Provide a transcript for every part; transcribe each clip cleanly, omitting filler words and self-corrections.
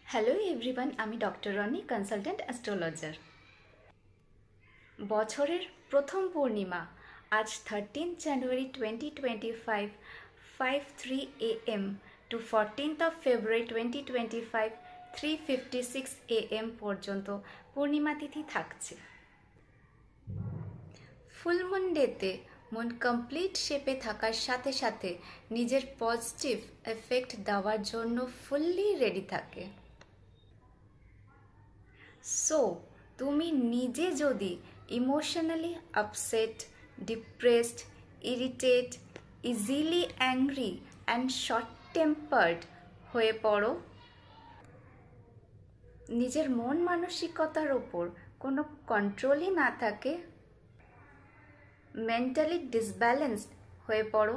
Hello everyone, আমি doctor Roni, consultant astrologer. বছরের প্রথম পূর্ণিমা আজ 13 জানুয়ারি 2025, 5:03 AM টু 14 ফেব্রুয়ারি 2025, 3:56 AM পর্যন্ত পূর্ণিমা তিথি থাকছে। ফুল মুন ডেতে মন কমপ্লিট শেপে থাকার সাথে সাথে নিজের পজিটিভ এফেক্ট দেওয়ার জন্য ফুললি রেডি থাকে। সো তুমি নিজে যদি emotionally upset, depressed, irritate, easily angry and short tempered হয়ে পড়ো, নিজের মন মানসিকতার ওপর কোনো কন্ট্রোলই না থাকে, মেন্টালি ডিসব্যালেন্সড হয়ে পড়ো,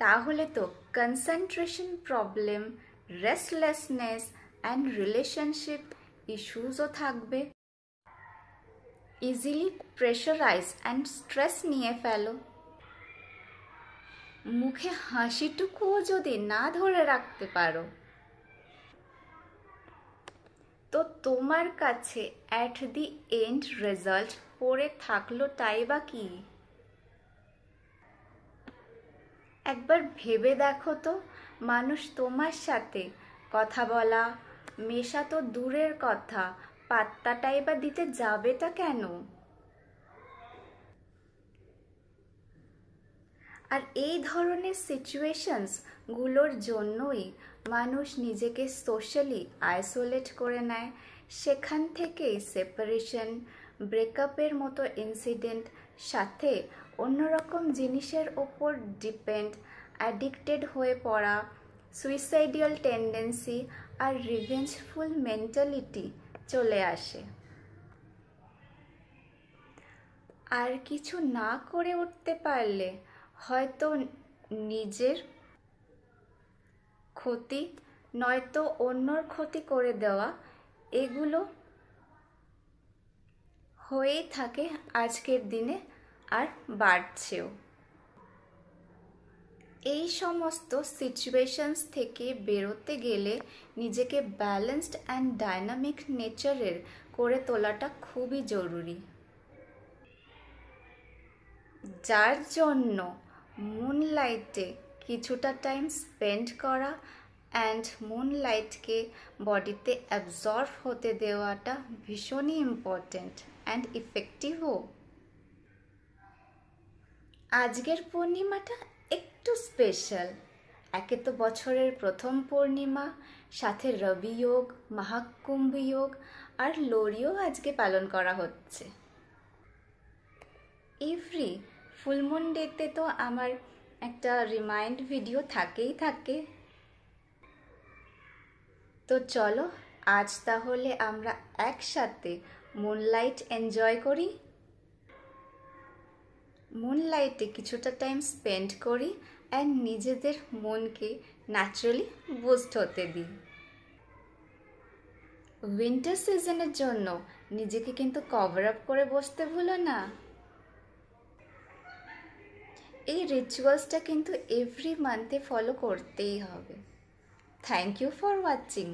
তাহলে তো concentration problem, restlessness and relationship ইস্যুসও থাকবে। ইজিলি প্রেশারাইজ অ্যান্ড স্ট্রেস নিয়ে ফেলো। মুখে হাসিটুকুও যদি না ধরে রাখতে পারো, তো তোমার কাছে অ্যাট দি এন্ড রেজাল্ট পড়ে থাকলোটাই বা কি? একবার ভেবে দেখো তো, মানুষ তোমার সাথে কথা বলা, মেশা তো দূরের কথা, পাত্তাটাই বা দিতে যাবেটা কেন? আর এই ধরনের সিচুয়েশনসগুলোর জন্যই মানুষ নিজেকে সোশ্যালি আইসোলেট করে নেয়। সেখান থেকেই সেপারেশন, ব্রেকআপের মতো ইনসিডেন্ট, সাথে অন্যরকম জিনিসের ওপর ডিপেন্ড, অ্যাডিক্টেড হয়ে পড়া, সুইসাইডিয়াল টেন্ডেন্সি আর রিভেঞ্জফুল মেন্টালিটি চলে আসে। আর কিছু না করে উঠতে পারলে হয়তো নিজের ক্ষতি নয়তো অন্যর ক্ষতি করে দেওয়া, এগুলো হয়েই থাকে আজকের দিনে, আর বাড়ছেও। এই সমস্ত সিচুয়েশনস থেকে বেরোতে গেলে নিজেকে ব্যালেন্সড অ্যান্ড ডাইনামিক নেচারের করে তোলাটা খুবই জরুরি, যার জন্য মুনলাইটে কিছুটা টাইম স্পেন্ড করা অ্যান্ড মুনলাইটকে বডিতে অ্যাবজর্ব হতে দেওয়াটা ভীষণই ইম্পর্ট্যান্ট অ্যান্ড ইফেক্টিভও। আজকের পূর্ণিমাটা একটু স্পেশাল। একে তো বছরের প্রথম পূর্ণিমা, সাথে রবি যোগ, মহাকুম্ভ যোগ আর লোরিও আজকে পালন করা হচ্ছে। এভরি ফুলমুন ডেতে তো আমার একটা রিমাইন্ড ভিডিও থাকেই থাকে। তো চলো আজ তাহলে আমরা একসাথে মুনলাইট এনজয় করি, মুনলাইটে কিছুটা টাইম স্পেন্ড করি অ্যান্ড নিজেদের মনকে ন্যাচারালি বুস্ট হতে দিই। উইন্টার সিজনের জন্য নিজেকে কিন্তু কভার আপ করে বসতে ভুলো না। এই রিচুয়ালসটা কিন্তু এভরি মান্থে ফলো করতেই হবে। Thank you for watching.